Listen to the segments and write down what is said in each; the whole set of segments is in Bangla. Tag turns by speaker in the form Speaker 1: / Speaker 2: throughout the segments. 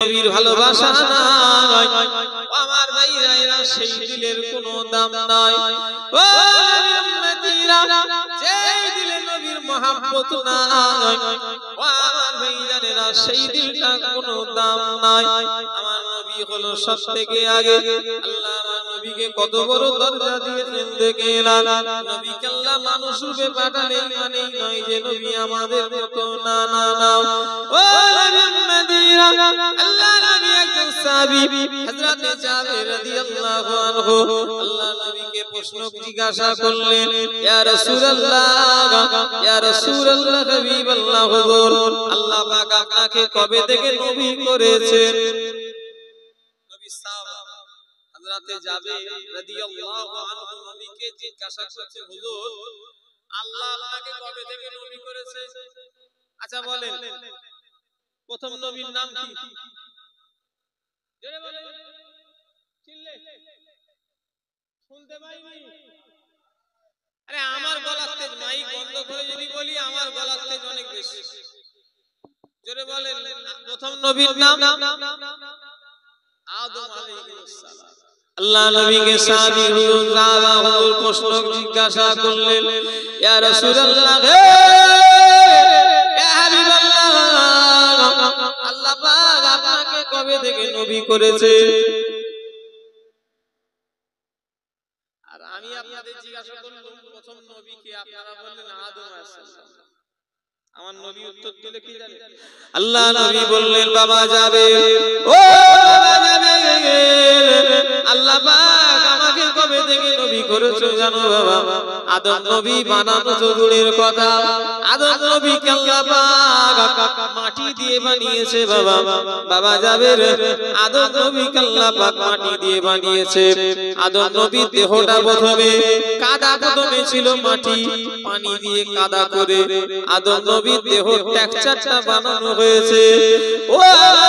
Speaker 1: নবীর ভালোবাসা নাই আমার ভাইরা এরা সেই দিলের কোনো দাম নাই ও নবীর উম্মতিরা যেই দিলে নবীর মহব্বত নাই ও আমার ভাইরা এরা সেই দিলটা কোনো দাম নাই আমার নবী হলো সবথেকে আগে আল্লাহ আমার নবীকে কত বড় দরজা দিয়েছেন দেখেন নবীকে আল্লাহ মানুষ রূপে পাঠালেন মানে নয় যে নবী আমাদের মতো না না না ও নবীর উম্মতিরা আল্লাহ নবী একজন সাহাবী হযরত জাবের রাদিয়াল্লাহু আনহু আল্লাহ নবীকে প্রশ্ন জিজ্ঞাসা করলেন ইয়া রাসূলুল্লাহ হাবিবাল্লাহ হুজুর আল্লাহ পাক আপনাকে কবে থেকে নবী করেছেন নবী সাহাবা হযরত জাবের রাদিয়াল্লাহু আনহু নবীকে জিজ্ঞাসা করছে হুজুর আল্লাহ আপনাকে কবে থেকে নবী করেছে আচ্ছা বলেন প্রথম নবীর নাম কি জোরে বলেন চিল্লে শুনতে পাইনি আরে আমার গলার তেজ মাইক বন্ধ করে যদি বলি আমার গলার তেজ অনেক বেশি জোরে বলেন প্রথম নবীর নাম আদম আলাইহিস সালাম আল্লাহ নবীকে সাহাবী হুজুর সাহাবা হুজুর প্রশ্ন জিজ্ঞাসা করলেন ইয়া রাসূলুল্লাহ ইয়া হাবিবাল্লাহ আল্লাহ পাক আপনাকে কবে থেকে নবী করেছে আর আমি আপনাদের জিজ্ঞাসা করলাম প্রথম নবী কে আপনারা বললেন আদম আলাইহিস সালাম আমার নবী উত্তর দিলে কি জানেন আল্লাহ নবী বললেন বাবা যাবে ও বাবা যাবে আল্লাহ পাক আমাকে কবে থেকে নবী করেছো জানো বাবা আদম নবী বানানো তো দূরের কথা আদম নবীকে আল্লাহ পাক মাটি দিয়ে বানিয়েছে বাবা বাবা যাবে আদম নবীকে আল্লাহ পাক মাটি দিয়ে বানিয়েছে আদম নবীর দেহটা প্রথমে কাদা প্রথমে ছিল মাটি পানি দিয়ে কাদা করে আদম নবীর দেহ টেক্সচারটা বানানো হয়েছে ও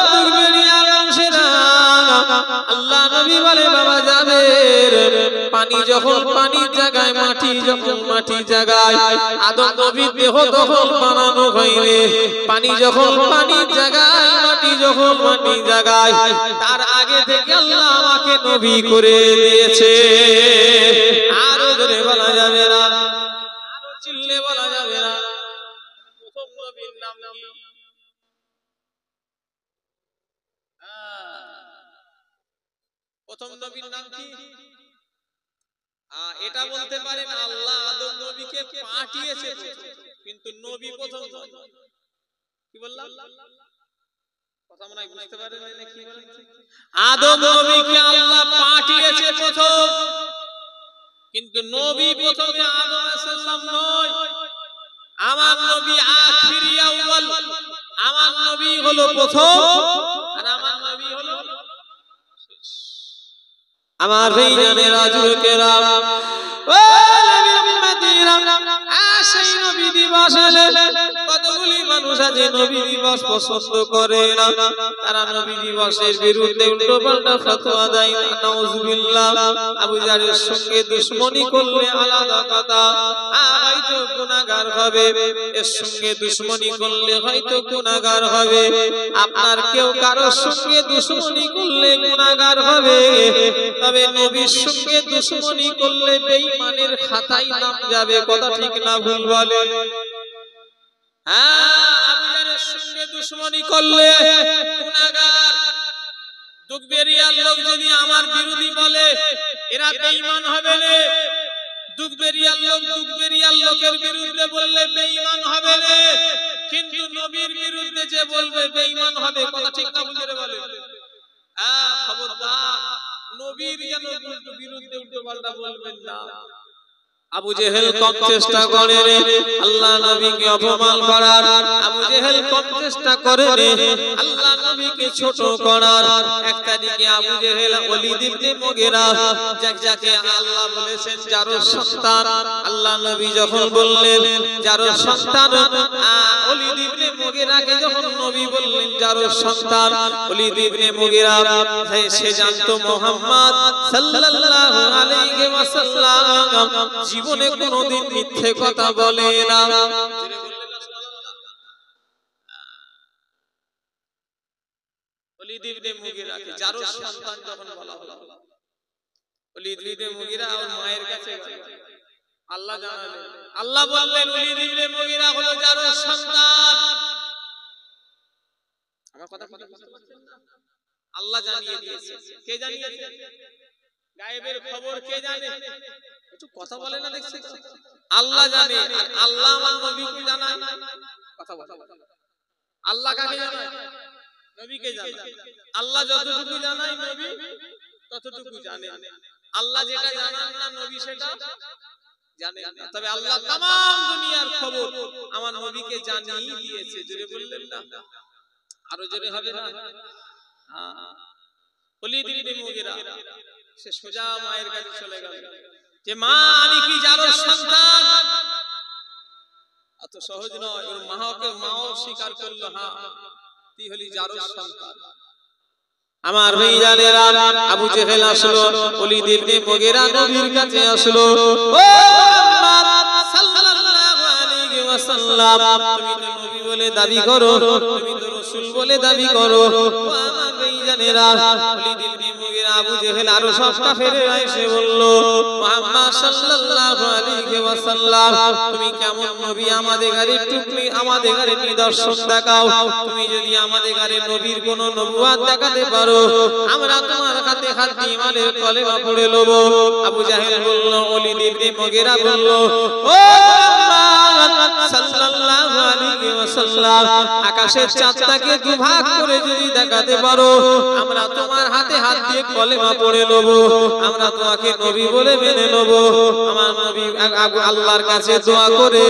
Speaker 1: দুর্বেরিয়া বংশেরা আল্লাহ নবী বলে বাবা যাবে পানি যখন পানির জায়গায় মাটি যখন মাটির জায়গায় আদম নবীর দেহ তখন বানানো হয়নি পানি যখন পানির জায়গায় মাটি যখন মাটির জায়গায় তার আগে থেকে আল্লাহ আমাকে নবী করে দিয়েছে আরো জোরে বলা যাবে না আরো চিল্লে বলা যাবে না প্রথম নবীর নাম কি প্রথম নবীর নাম কি এটা বলতে পারেন আল্লাহ আদম নবীকে পাঠিয়েছে কিন্তু নবী প্রথম কি বললাম কথা মনে হয় বুঝতে পারেন না কি বলেন আদম নবীকে আল্লাহ পাঠিয়েছে প্রথম কিন্তু নবী প্রথমে আদম আলাইহিস সালাম নয় আমার নবী আখিরি আউয়াল আমার নবী হলো প্রথম আর আমার নবী হলো আমার ভাইজানেরা যুবকেরা ও নবীর উম্মতিরা সেই নবী দিবস কতগুলি মানুষ আছে নবী দিবস পছন্দ করে না তারা নবী দিবসের বিরুদ্ধে উল্টোপাল্টা ফতোয়া দেয় নাউজুবিল্লাহ আবু জাহলের সঙ্গে দুশমনি করলে আলাদা কথা হয়তো গুনাহগার হবে এর সঙ্গে দুশমনি করলে হয়তো গুনাহগার হবে আপনার কেউ কারোর সঙ্গে দুশমনি করলে গুনাহগার হবে তবে নবীর সঙ্গে দুশমনি করলে বেঈমানের খাতায় নাম যাবে কথা ঠিক না ভুল বলে হ্যাঁ আবু জাহলের সঙ্গে দুশমনি করলে গুনাহগার দুগবেরিয়ার লোক যদি আমার বিরোধী বলে এরা বেঈমান হবে না দুগবেরিয়ার লোক দুগবেরিয়ার লোকের বিরুদ্ধে বললে বেঈমান হবে না কিন্তু নবীর বিরুদ্ধে যে বলবে বেঈমান হবে কথা ঠিক না বুঝে বলে হ্যাঁ খবরদার নবীর যেন বিরুদ্ধে উল্টোপাল্টা বলবেন না আবু জেহেল কম চেষ্টা করে আল্লাহ নবীকে অপমান করার আবু জেহেল কম চেষ্টা করে আল্লাহ নবীকে ছোট করার একটা দিকে আবু জেহেল ওলীদ ইবনে মুগীরা যাকে আল্লাহ বলেছেন যার সন্তান আল্লাহ নবী যখন বললেন যার সন্তান ওলীদ ইবনে মুগীরাকে যখন নবী বললেন যার সন্তান ওলীদ ইবনে মুগীরা সে জানতো মুহাম্মদ সাল্লাল্লাহু আলাইহি ওয়াসাল্লাম জীবনে কোনোদিন মিথ্যে কথা বলে না ওলীদ ইবনে মুগীরাকে জারুর সন্তান যখন বলা হলো, ওলীদ ইবনে মুগীরা ওর মায়ের কাছে গেল, আল্লাহ জানালেন, আল্লাহ বললেন ওলীদ ইবনে মুগীরা হলো জারুর সন্তান। আমার কথা বুঝতে পারছেন না? আল্লাহ জানিয়ে দিয়েছে। কে জানিয়েছে? গায়েবের খবর কে জানে? একটু কথা বলে না দেখছি। আল্লাহ জানে, আর আল্লাহ আমার নবীকে জানায়। কথা বলে। আল্লাহ কাকে জানায়? নবীকে জানায়। আল্লাহ যতটুকু জানায় নবী ততটুকু জানে। আল্লাহ যেটা জানান না নবী সেটা জানে না। তবে আল্লাহ तमाम দুনিয়ার খবর আমার নবীকে জানিয়ে দিয়েছে। জোরে বললেন না? আরো জোরে হবে না? ওলীদ ইবনে মুগীরা সে সোজা মায়ের কাছে চলে গেল যে মা আমি কি জারুর সন্তান? এত সহজ নয়। ওর মাও স্বীকার করলো, হ্যাঁ তুই হলি জারুর সন্তান। আমার ভাইজানেরা, আবু জেহেল আসলো, ওলীদ ইবনে মুগীরা নবীর কাছে আসলো, ও মুহাম্মদ সাল্লাল্লাহু আলাইহি ওয়াসাল্লাম, তুমি তো নবী বলে দাবি করো, তুমি তো রাসূল বলে দাবি করো। ও আমার ভাইজানেরা, ওলীদ ইবনে মুগীরা আবু জেহেল আরো সব কাফেররা এসে বলল, মুহাম্মদ সাল্লাল্লাহু আলাইহি ওয়াসাল্লাম, তুমি কেমন নবী? আমাদের ঘরে টুকলি, আমাদের ঘরে নিদর্শন দেখাও। তুমি যদি আমাদের ঘরে নবীর কোন নবুয়ত দেখাতে পারো, আমরা তোমার হাতে হাত দিয়ে ইমানের কলেমা পড়ে নেব। আবু জাহেল বলল, ওলীদ ইবনে মুগীরা বলল, ও মুহাম্মদ সাল্লাল্লাহু আলাইহি ওয়াসাল্লাম, আকাশের চাঁদটাকে দুভাগ করে যদি দেখাতে পারো, আমরা তোমার হাতে হাত দিয়ে কলেমা পড়ে নেব, আমরা তোমাকে নবী বলে মেনে নেব। আমার নবী আল্লাহর কাছে দোয়া করে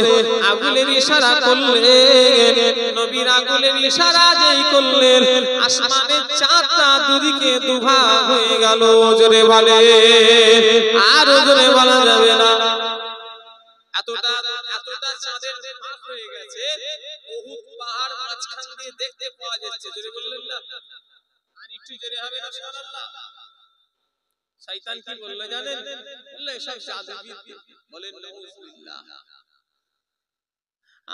Speaker 1: আঙ্গুলের ইশারা করলেন, নবীর আঙ্গুলের ইশারা যেই করলেন, আসমানের চাঁদটা দুদিকে দুভাগ হয়ে গেল। জোরে বলে, আর জোরে বলা যাবে না। এতটা চাঁদের ভাগ হয়ে গেছে, উহুদ পাহাড় মাঝখান দিয়ে দেখতে পাওয়া যাচ্ছে। জোরে বললেন না? আর একটু জোরে হবে না? সুবহানাল্লাহ। শয়তান কি বলল জানেন? বলল এসব জাদুবিদ্যা। বলেন নাউজুবিল্লাহ।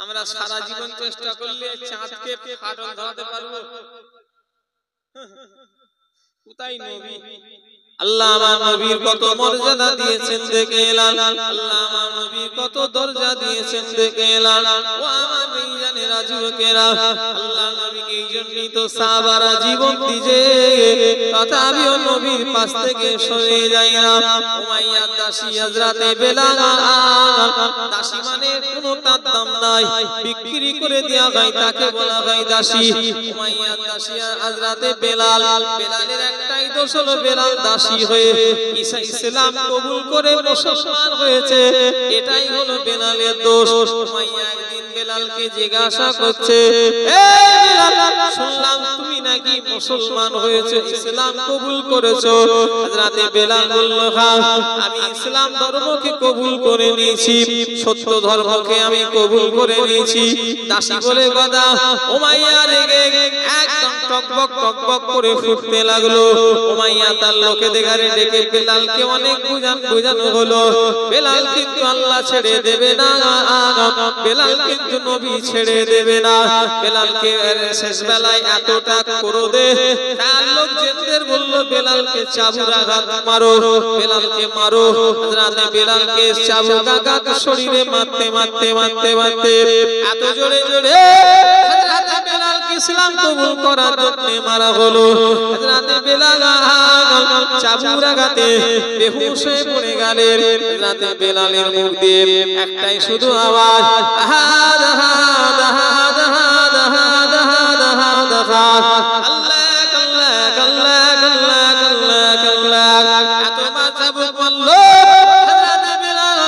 Speaker 1: আমরা সারা জীবন চেষ্টা করলে চাঁদকে ফাটল ধরাতে পারবো? কোথায় নবী? আল্লাহ আমার নবীর কত মর্যাদা দিয়েছেন দেখে এলাম, আল্লাহ আমার নবীর কত দরজা দিয়েছেন দেখে এলাম। ও আমার ভাইজানেরা, যুবকেরা, আল্লাহ নবীকে এই জন্যই তো সাহাবারা জীবন দিয়েছে, তথাপিও নবীর পাশ থেকে সরে যায় না। উমাইয়ার দাসী হযরতে বেলাল, দাসী মানে কোনো তার দাম নাই, বিক্রি করে দেয়া হয়, তাকে বলা হয় দাসী। উমাইয়ার দাসী হযরতে বেলাল, বেলালের একটাই দোষ হলো বেলাল দাসী হয়ে ইসলাম কবুল করে মুসলমান হয়েছে, এটাই হলো বেলালের দোষ। উমাইয়া একদিন বেলালকে জিজ্ঞাসা করছে, এ বেলাল, শুনলাম তুমি নাকি মুসলমান হয়েছে, ইসলাম কবুল করেছো? হযরতে বেলাল বলল, হ্যাঁ আমি ইসলাম ধর্মকে কবুল করে নিয়েছি, সত্য ধর্মকে আমি কবুল করে নিয়েছি। দাসী বলে কথা। উমাইয়া রেগে একদম টকবক টকবক করে ফুটতে লাগলো। উমাইয়া তার লোকেদের ঘরে ডেকে বেলালকে অনেক বুঝানো হলো, বেলাল কিন্তু আল্লাহ ছেড়ে দেবে না, বেলাল কিন্তু নবী ছেড়ে দেবে না। বেলালকে শেষ বেলায় এতটা ক্রোধে তার লোকজনদের বলল, বেলালকে চাবুক আঘাত মারো, বেলালকে মারো। হযরতে বেলালকে চাবুক আঘাত শরীরে মারতে মারতে মারতে মারতে এত জোরে জোরে হযরতে বেলালকে ইসলাম কবুল করার জন্য মারা হলো। হযরতে বেলাল চাবুক আঘাতে বেহুশ হয়ে পড়ে গেলেন। হযরতে বেলালের মুখ দিয়ে একটাই শুধু আওয়াজ, আহাদ আহাদ আহাদ আহাদ আহাদ আহাদ আহাদ আহাদ, আল্লাহ আল্লাহ আল্লাহ আল্লাহ আল্লাহ আল্লাহ। এত চাবুক মারলো, হযরতে বেলাল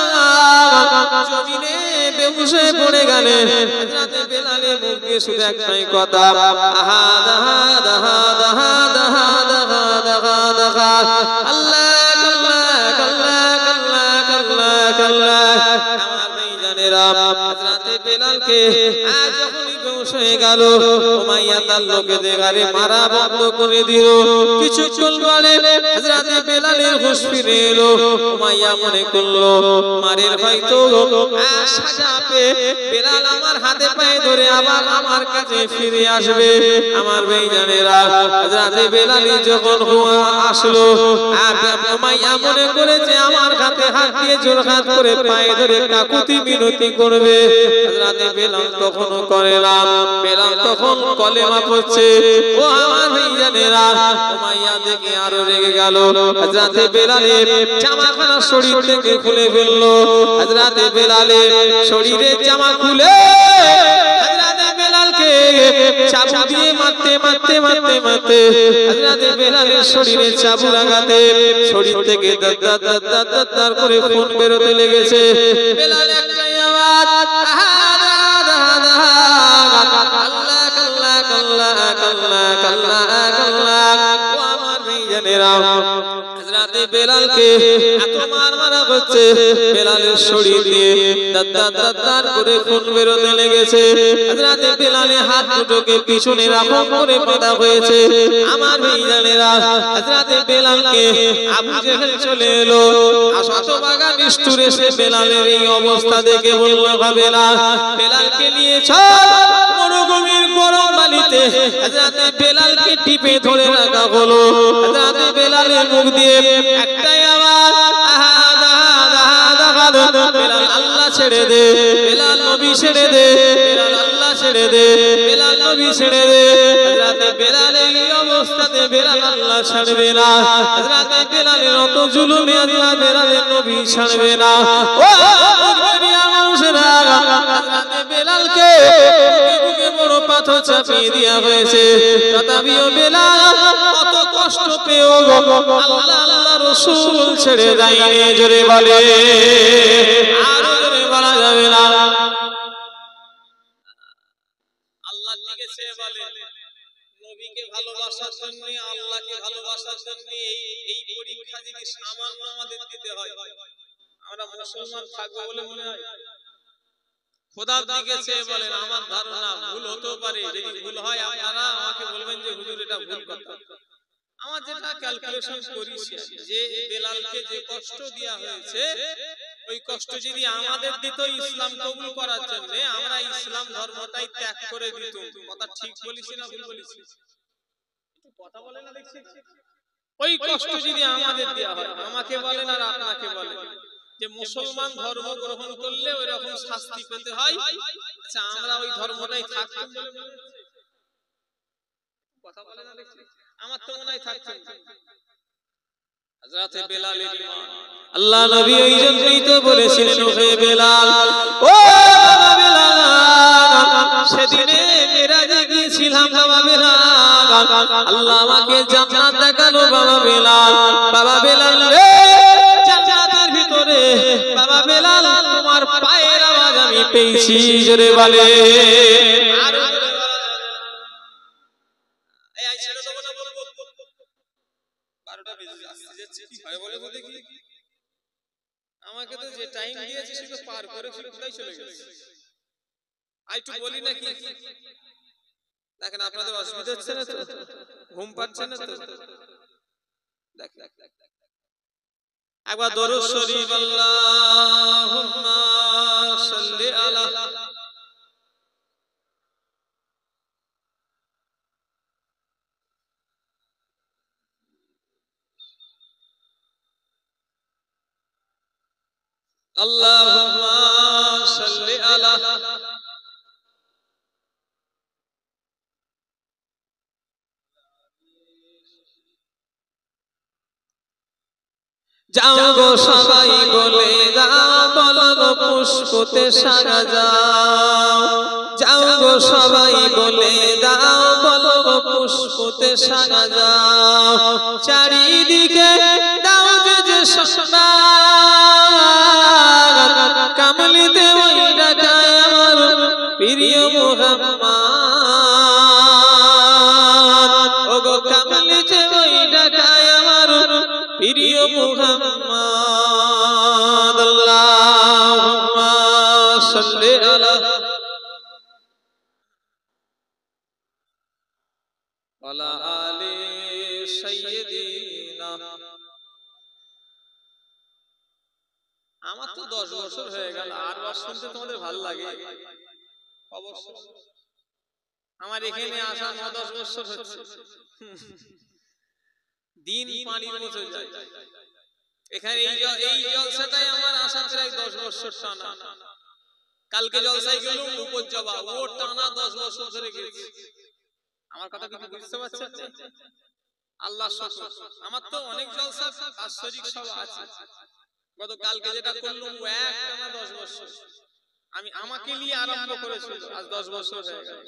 Speaker 1: জমিনে বেহুশ হয়ে পড়ে গেলেন। হযরতে বেলালের মুখ দিয়ে শুধু একটাই কথা, আহাদ আহাদ আহাদ আহাদ আহাদ আহাদ আহাদ আহাদ, আল্লাহ আল্লাহ আল্লাহ আল্লাহ আল্লাহ আল্লাহ। আমার ভাইজানেরা, হযরতে বেলালকে যখনই বেহুশ হয়ে গেল। উমাইয়া তার লোকেদের গাড়ি মারা বন্ধ করে দিল। কিছুক্ষণ পরে হযরত বেলালের হুঁশ ফিরে এলো। উমাইয়া মনে করলো মারের হয়তো সাজা পেয়ে বেলাল আমার হাতে পায়ে ধরে আবার আমার কাছে ফিরে আসবে। আমার ভাইজানেরা, হযরত বেলাল যখন আসলো, উমাইয়া মনে করেছে আমার হাতে হাত দিয়ে জোর হাত করে পায়ে ধরে কাকুতি মিনতি করবে। হযরত বেলাল তখনও করে না। বেলাল তখন কলেমা পড়ছে। ও আমার ভাইজানেরা, উমাইয়া দেখে আরো রেগে গেল। হযরত বেলালের জামাখানা শরীর থেকে খুলে ফেললো। হযরত বেলালের শরীরের জামা খুলে হযরত বেলালকে চাবুক দিয়ে মারতে মারতে মারতে মারতে হযরত বেলালের শরীরে চাবুক লাগাতে শরীর থেকে দাঁত দাঁত দাঁত দাঁত করে খুন বেরোতে লেগেছে। বেলাল একটাই আওয়াজ, আল্লাহ আল্লাহ আল্লাহ আল্লাহ আল্লাহ আল্লাহ। ও আমার ভাইজানেরা, হযরত বেলালকে এত মারা হচ্ছে, বেলালের শরীর দিয়ে দাঁত দাঁত দাঁত করে খুন বেরোতে লেগেছে। হযরত বেলালের হাত দুটোকে পিছনে রাখো করে বাঁধা হয়েছে। আমার ভাইজানেরা, হযরত বেলালকে আবু জেহেল চলে এলো। শতভাগা নিষ্ঠুর এসে বেলালের এই অবস্থা দেখে বলল, বেলাল, বেলালকে নিয়ে চল মরুভূমির গরম বালিতে। হযরত বেলালকে টিপে ধরে রাখা হলো। হযরত বেলালের মুখ দিয়ে একটাই আওয়াজ, আহাদ আহাদ আহাদ আহাদ। বেলাল আল্লাহ ছেড়ে দে, বেলাল নবী ছেড়ে দে, বেলাল আল্লাহ ছেড়ে দে, বেলাল নবী ছেড়ে দে। হযরত বেলালের এই অবস্থাতে বেলাল আল্লাহ ছাড়বে না। হযরত বেলালের অত জুলুমে আল্লাহ বেলালের নবী ছাড়বে না। ও দুনিয়া মানুষেরা, হযরত বেলালকে বুকে বড় পাথর চাপিয়ে দেওয়া হয়েছে। তথাপিও বেলাল কত কষ্ট পেও আল্লাহ আল্লাহ রাসূল ছেড়ে দেয়নি। জোরে বলে, আরো জোরে বলা যাবে না। আল্লাহ লিখেছে বলে নবীকে ভালোবাসার জন্য, আল্লাহকে ভালোবাসার জন্য এই পরীক্ষা যদি সামান্য আমাদের দিতে হয়, আমরা মুসলমান থাকবো বলে মনে হয়? খোদা লিখেছে বলেন, আমার ধারণা ভুল হতেও পারে। যদি ভুল হয় আপনারা আমাকে বলবেন যে হুজুর এটা ভুল কথা। আমার যেটা ক্যালকুলেশন করেছি, যে বেলালকে যে কষ্ট দেয়া হয়েছে, ওই কষ্ট যদি আমাদের দিত ইসলাম কবুল করার জন্য, আমরা ইসলাম ধর্মটাই ত্যাগ করে দিতাম। কথা ঠিক বলিস না ভুল বলিস? কথা বলে না দেখছি। ওই কষ্ট যদি আমাদের দেয়া হয়, আমাকে বলেন আর আপনাকে বলেন যে মুসলমান ধর্ম গ্রহণ করলে ওই রকম শাস্তি পেতে হয়, আচ্ছা আমরা ওই ধর্মটাই থাকতাম বলে মনে হচ্ছে? কথা বলে না দেখছি। আমার তো মনে হয় থাকতাম। হযরত বেলালের ঈমান, আল্লাহ নবী ওই জন্যই তো বলেছিলেন, হে বেলাল, ও বাবা বেলাল, সেদিনে মেরাজে গিয়েছিলাম বাবা বেলাল, আল্লাহ আমাকে জান্নাত দেখালো বাবা বেলাল। বাবা বেলাল রে, জান্নাতের ভিতরে বাবা বেলাল তোমার পায়ের আওয়াজ আমি পেয়েছি। জোরে বলে, আরো জোরে বলা যাবে না। এই আই ছেড়ে দেব না বলবো? 12টা বেজে যাচ্ছে, কি হয় বলে তো দেখি। আমাকে তো যে টাইম দিয়েছে সেটা পার করে কোথায় চলে গেছে। আই একটু বলি নাকি? দেখেন আপনাদের অসুবিধা হচ্ছে না তো? ঘুম পাচ্ছে না তো? দেখ দেখ দেখ একবার দরুদ শরীফ, আল্লাহুম্মা সাল্লি আলা আল্লাহুম্মা সাল্লি আলা যাও গো সবাই বলে দাও, বলো গো পুষ্পতে সাজা যাও। যাও গো সবাই বলে দাও, বলো গো পুষ্পতে সাজা যাও। চারিদিকে দাও যে সোনা, কামলিতে ওই ডাকায় আমার প্রিয় মুহাম্মদ। ও গো কামলিতে ওই ডাকায় আমার প্রিয় মুহাম্মদ। আল্লাহুম্মা সাল্লি আলা ওয়ালা আলি সাইয়্যিদিনা। আমার তো 10 বছর হয়ে গেল, আর ওয়াজ শুনতে তোমাদের ভালো লাগে? অবশ্যই। আমার এখানে আসা 9-10 বছর হচ্ছে, দিন পানির মতো যায়। এখানে এই জলসাটাই আমার আসা প্রায় 10 বছর টানা। কালকে জলসায় গেলাম উপর জবা, ও টানা 10 বছর ধরে গেছে। আমার কথা কি বুঝতে পারছেন? আল্লাহ শুকর, আমার তো অনেক জলসা বাৎসরিক সব আছে। গত কালকে যেটা করলাম ও এক টানা 10 বছর। আমি আমাকে নিয়ে আরম্ভ করেছিল, আজ 10 বছর হয়ে গেল।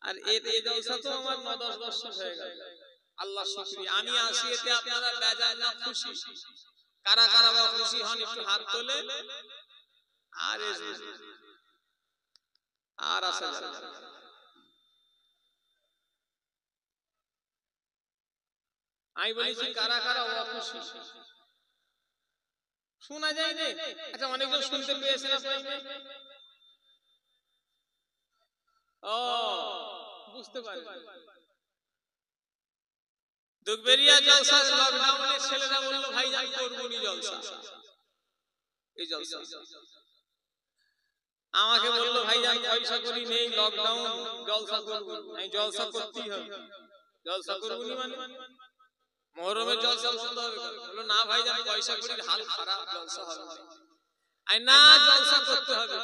Speaker 1: আর এই জলসা তো আমার 9-10 বছর হয়ে গেল। আল্লাহ শুকরিয়া। আমি আসি এতে আপনারা বেজায় না খুশি? কারা কারা বা খুশি হন একটু হাত তোলে। আর আসা যাবে। আমি বলেছি কারা কারা অখুশি? শোনা যায় না? আচ্ছা, অনেকজন শুনতে পেয়েছেন আপনারা? ও, বুঝতে পারবেন। দুগবেরিয়া জলসা লকডাউনে ছেলেরা বলল ভাইজান করবনি জলসা। এই জলসা আমাকে বলল ভাইজান পয়সা করি নেই, লকডাউন, জলসা করব। আমি জলসা করতেই হবে। জলসা করবনি মানে মুহররমের জলসা বন্ধ হবে? বলল না ভাইজান পয়সা করির হাল খারাপ, জলসা হবে না। আই না, জলসা করতে হবে।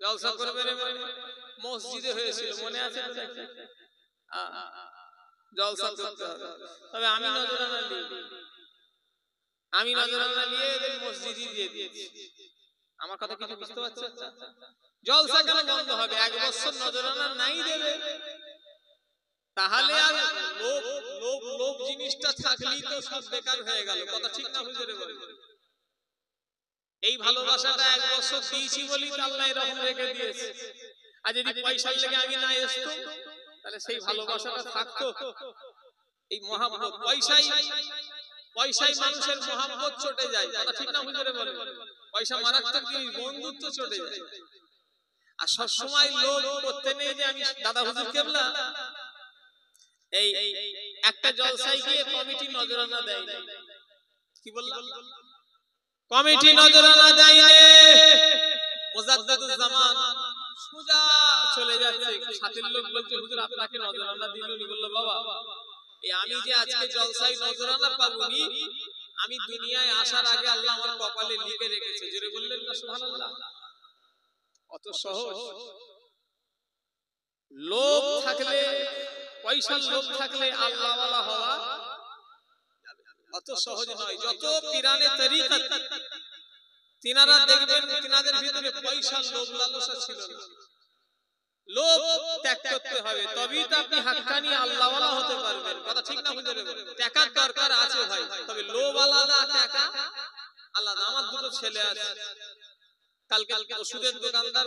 Speaker 1: জলসা করবে রে মানে মসজিদে হয়েছিল, মনে আছে তো? জলসা করতে হবে। তবে আমি নজরানা নিয়ে এদের মসজিদে দিয়ে দিয়েছি। আমার কথা কিছু বুঝতে পারছেন? জলসা কেন বন্ধ হবে? 1 বছর নজরানা নাই দেবে, তাহলে আর লোভ জিনিসটা থাকলেই তো সব বেকার হয়ে গেল। কথা ঠিক না হুজুরে বলেন? এই ভালোবাসাটা 1 বছর দিয়েছি বলি তো আল্লাহ এরকম রেখে দিয়েছে। আর যদি পয়সার লেগে আমি না আসতাম তাহলে সেই ভালোবাসাটা থাকতো? এই মহব্বত, পয়সাই মানুষের মহব্বত চটে যায়। কথা ঠিক না হুজুরে বলেন? পয়সা মারাত্মক জিনিস, বন্ধুত্ব চটে যায়। আর সব সময় লোভ করতে নেই যে আমি দাদা হুজুর কেবলা এই একটা জলসায় গিয়ে কমিটি নজরানা দেয় না। কি বললাম? কমিটি নজরানা দেয় না। মুজাদ্দিদুল জামান সুজা চলে যাচ্ছে, সাথের লোক বলছে হুজুর আপনাকে নজরানা দিলুনি। বলল বাবা এই আমি যে আজকে জলসায় নজরানা পাবনি, আমি দুনিয়ায় আসার আগে আল্লাহ আমার কপালে লিখে রেখেছে। জোরে বললেন না সুবহানাল্লাহ? অত সহজ। লোভ থাকলে, পয়সার লোভ থাকলে আল্লাহ ওয়ালা হওয়া অত সহজ নয়। যত পীরানে তরিকত তিনারা দেখবেন তিনাদের ভিতরে পয়সার লোভ লালসা ছিল না। লোভ ত্যাগ করতে হবে, তবেই তো আপনি হাক্কানি আল্লাহ ওয়ালা হতে পারবেন। কথা ঠিক না হুজুরে? টাকার দরকার আছে ভাই, তবে লোভ আলাদা, টাকা আলাদা। আমার দুটো ছেলে আছে, কালকে ওষুধের দোকানদার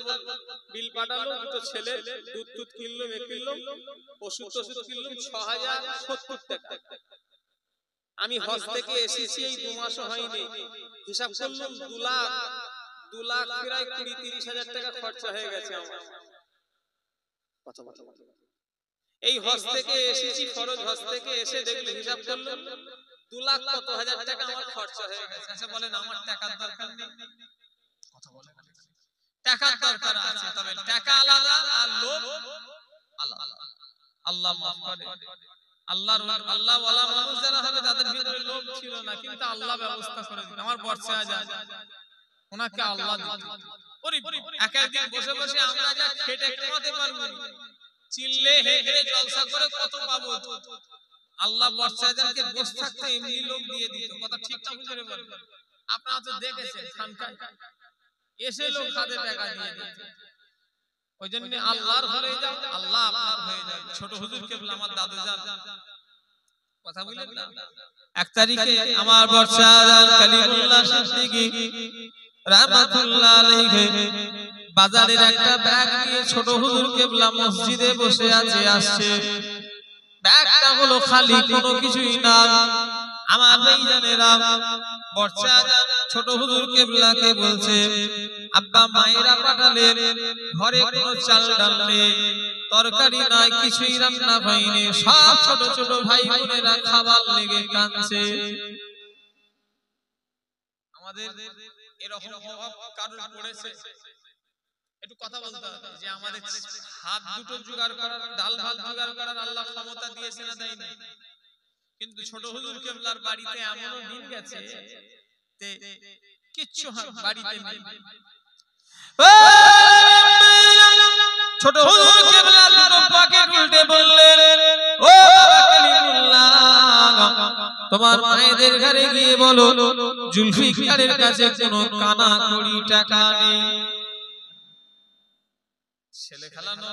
Speaker 1: বিল পাঠালো, দুটো ছেলে দুধ কিনলো, কিনলো ওষুধ কিনলো 6070 টাকা। আমি হজ থেকে এসেছি, এই 2 মাসও হয়নি, হিসাব করলাম 2 লাখ প্রায় 20-30 হাজার টাকা খরচা হয়ে গেছে আমার। এই হজ থেকে এসেছি, ফরজ হজ থেকে এসে দেখলে হিসাব করলাম 2 লাখ কত হাজার টাকা আমার খরচা হয়ে গেছে। আচ্ছা বলেন আমার টাকার দরকার নেই? কথা বলেন। টাকার দরকার আছে, তবে টাকা আলাদা আর লোভ আলাদা। আল্লাহ মাফ করে। আল্লাহ ওয়ালা মানুষ যারা হবে তাদের ভিতরে লোভ ছিল না, কিন্তু আল্লাহ ব্যবস্থা করে দিতেন। আমার বর্ষে আজাদ ওনাকে আল্লাহ দিতেন। এক একদিন বসে বসে আমরা যা খেটে কামাতে পারবো, চিল্লে হেঁটে জলসা করে কত পাবো, আল্লাহ বর্ষে আজাদকে বসে থাকতে এমনি লোক দিয়ে দিত। কথা ঠিক না হুজুরে বলেন? আপনারা তো দেখেছেন খানকায় এসে লোক হাতে টাকা দিয়ে দিত। ওই জন্য আল্লাহর হয়ে যাও, আল্লাহ আপনার হয়ে যাবে। ছোট হুজুর কেবল আমার দাদু জান কথা বলেন না। 1 তারিখে আমার বর্ষা আজাদ কালিমুল্লাহ সিদ্দিকী রাহমাতুল্লাহ আলাইহি বাজারের একটা ব্যাগ নিয়ে ছোট হুজুর কেবলা মসজিদে বসে আছে, আসছে। ব্যাগটা হলো খালি, কোনো কিছুই না। আমার ভাইজানেরা বর্ষা ছোট হুজুর কেবলাকে বলছে আব্বা মায়েরা পাঠালেন, ঘরে কোনো চাল ডাল নেই, তরকারি নাই, কিছুই রান্না হয়নি, সব ছোট ছোট ভাই বোনেরা খাবার লেগে কাঁদছে। আমাদের এরকম অভাব কারোর পড়েছে? একটু কথা বলতে হবে যে আমাদের হাত দুটো জোগাড় করার, ডাল ভাত জোগাড় করার আল্লাহ ক্ষমতা দিয়েছে না দেয়নি? কিন্তু ছোট হুজুর কেবলার বাড়িতে এমনও দিন গেছে কিচ্ছু বাড়িতে নেই। ছোট হুজুর কেবলা দুটো পকেট উল্টে বললেন, ও বাবা কালিমুল্লাহ, তোমার মায়েদের ঘরে গিয়ে বলো জুলফিকারের কাছে কোনো কানা কড়ি টাকা নেই। ছেলে খেলানো।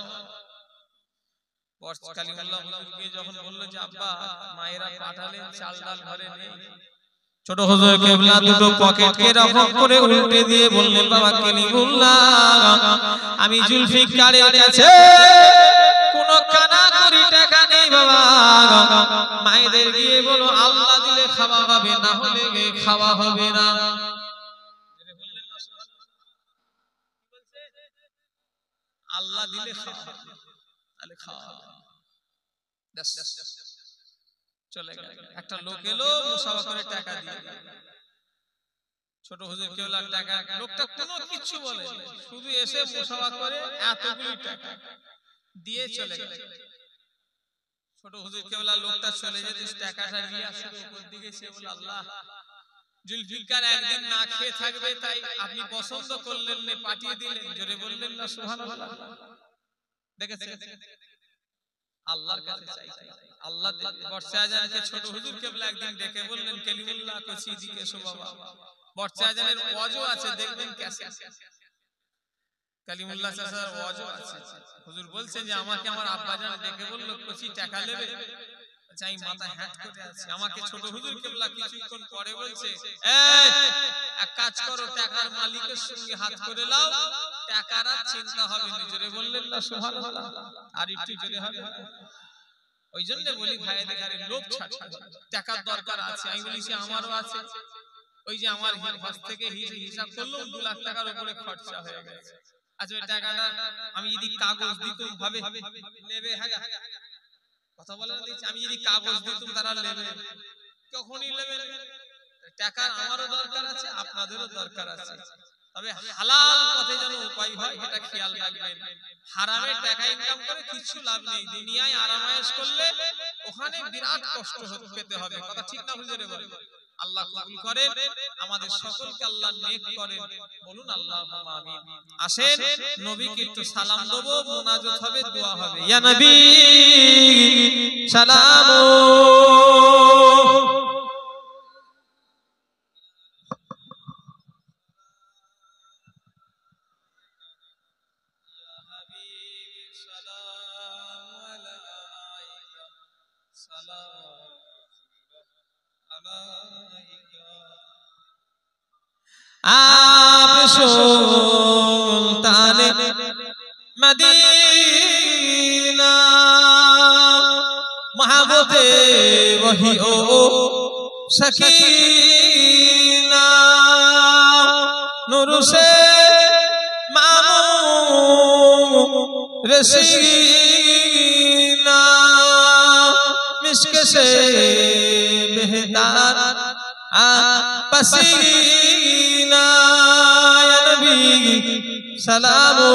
Speaker 1: কালিমুল্লাহ হুজুরকে যখন বলল যে আব্বা মায়েরা পাঠালেন চাল ডাল ঘরে নেই, ছোট হুজুর কেবলা দুটো পকেটকে রকম করে উল্টে দিয়ে বললেন, বাবা কালিমুল্লাহ, আমি জুলফিকারের কাছে কোনো কানা কড়ি টাকা নেই বাবা, মায়েদের গিয়ে বলো আল্লাহ দিলে খাওয়া হবে, না হলে খাওয়া হবে না। আল্লাহ দিলে খাওয়া হবে, তাহলে খাওয়া হবে। চলে গেল। একটা লোক এলো মুসাফা করে টাকা দিয়ে, ছোট হুজুর কেবলা টাকা, লোকটা কোনো কিছু বলে শুধু এসে মুসাফা করে এতগুলো টাকা দিয়ে চলে গেল। ছোট হুজুর কেবলা লোকটা চলে যেতে টাকাটা নিয়ে আসে, উপর দিকে সে বলে, আল্লাহ জুলফিকার একদিন না খেয়ে থাকবে, তাই আপনি পছন্দ করলেন না, পাঠিয়ে দিলেন। জোরে বললেন না সুবহানাল্লাহ। দেখেছেন আল্লাহর কাছে চাইতে, আল্লাহ বর্ষা আজানকে ছোট হুজুর কেবলা একদিন ডেকে বললেন, কালিমুল্লাহ কচি দিকে এসো বাবা, বর্ষা আজানের ওয়াজও আছে, দেখবেন কেসে কালিমুল্লাহ চাচার ওয়াজও আছে। হুজুর বলছেন যে আমাকে আমার আব্বা জান ডেকে বলল কচি টাকা নেবে, চাই মাথা হ্যাট করে আছে। আমাকে ছোট হুজুর কেবলা কিছুক্ষণ পরে বলছে, এই এক কাজ করো, টাকার মালিকের সঙ্গে হাত করে নাও, টাকার আর চিন্তা হবে না। জোরে বললেন না সুবহানাল্লাহ। আর একটু জোরে হবে। ওই জন্য বলি ভাইদের ঘরে লোভ ছাড়া, টাকার দরকার আছে। আমি বলি আমারও আছে। ওই যে আমার হাত থেকে হিসাব করলাম 2 লাখ টাকার উপরে খরচা হয়ে গেছে। আচ্ছা ওই টাকাটা আমি যদি কাগজ দিতাম ভাবে নেবে, হ্যাঁ কথা বলেন, আমি যদি কাগজ দিতাম তারা নেবে, কখনই নেবে না। টাকার আমারও দরকার আছে, আপনাদেরও দরকার আছে, তবে হালাল পথে যেন উপায় হয় এটা খেয়াল রাখবেন। হারামে টাকা ইনকাম করে কিছু লাভ নেই, দুনিয়ায় আরামায়েশ করলে ওখানে বিরাট কষ্ট পেতে হবে। কথা ঠিক না হুজুরে বলেন? আল্লাহ কবুল করেন, আমাদের সকলকে আল্লাহ নেক করেন, বলুন আল্লাহুম্মা আমিন। আসেন নবীকে একটু সালাম দেব, মুনাজাত হবে, দোয়া হবে। ইয়া নবী সালামু आप सुल्ताने मदीना महबूबे वही ओ सकीना नूर से मामू रसीना मिस्क से बेहतर पसीना या नबी सलामो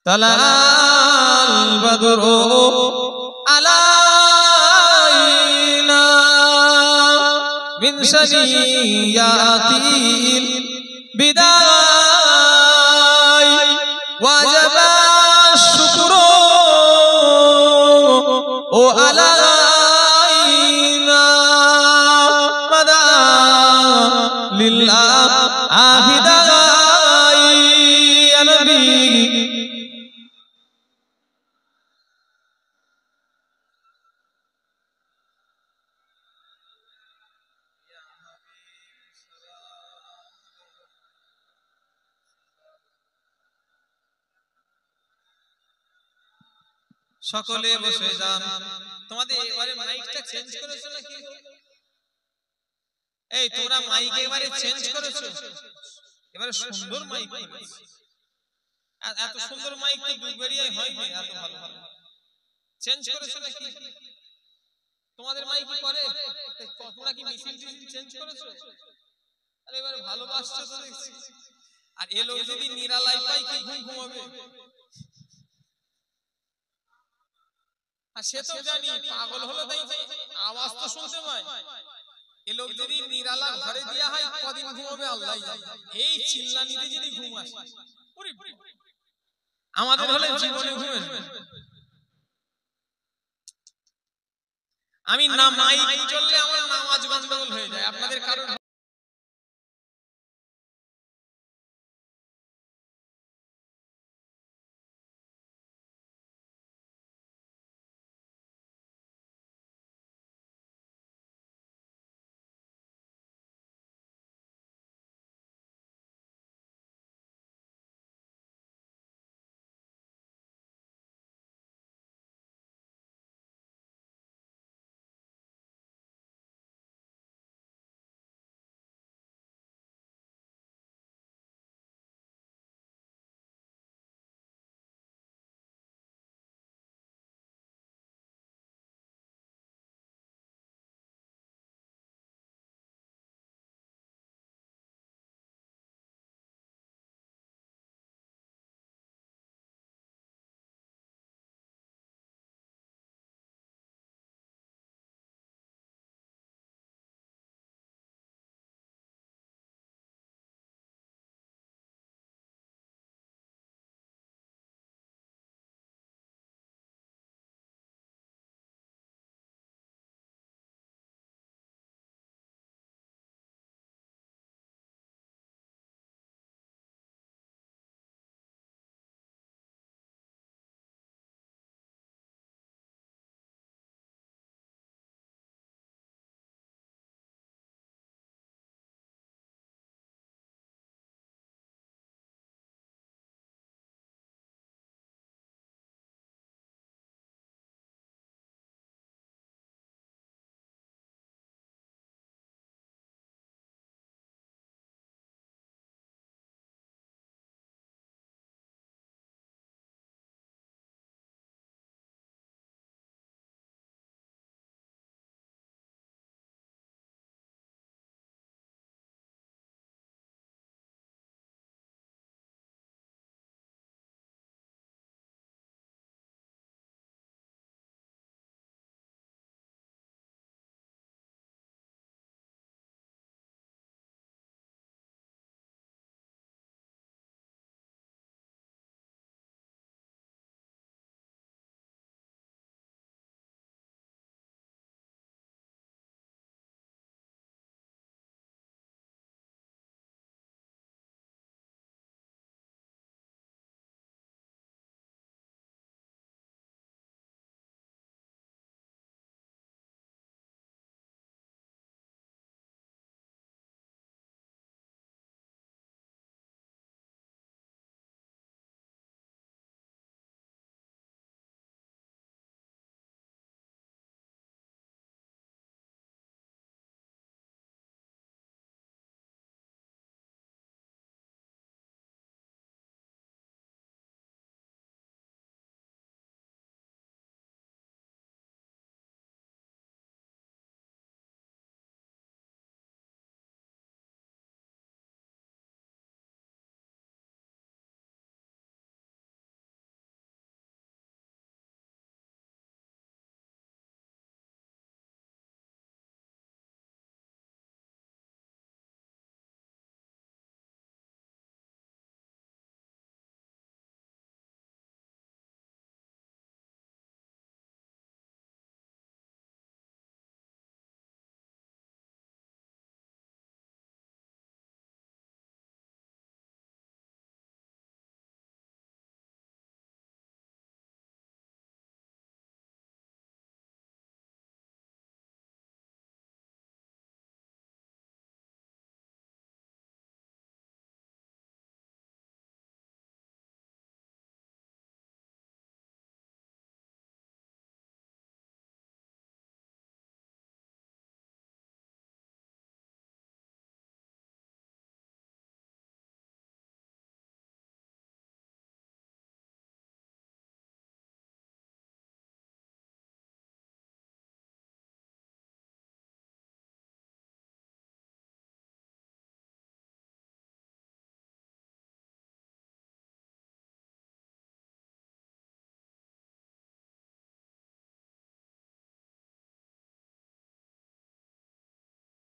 Speaker 1: तलाल बदरो अलाइना मिन सनियातिल बिदाई वाजबा शुक्रो ओ अलाइना मदा लिल्लाह आहिदाई या नबी সকলে বসে যান। তোমাদের এবারে মাইকটা চেঞ্জ করেছো নাকি? এই তোমরা মাইক এবারে চেঞ্জ করেছো? এবারে সুন্দর মাইক করেছো। এত সুন্দর মাইক তো দুবারিয়ায় হয়নি, এত ভালো ভালো চেঞ্জ করেছো নাকি? তোমাদের মাইক কি করে? তোমরা কি মেশিন চেঞ্জ করেছো? আরে এবারে ভালোবাসছো তো দেখছি। আর এ লোক যদি নিরালাই পাই কি ঘুম ঘুমাবে? আর সে তো জানি পাগল হলো তাই আওয়াজ তো শুনতে পায়। এ লোক যদি নিরালা ঘরে দেয়া হয় কদিন ঘুমাবে আল্লাহই জানে। এই চিল্লানিতে যদি ঘুম আসে, আমাদের হলে জীবনে ঘুম আসবে। আমি না মাইক চললে আমার নামাজ গন্ডগোল হয়ে যায়। আপনাদের কারোর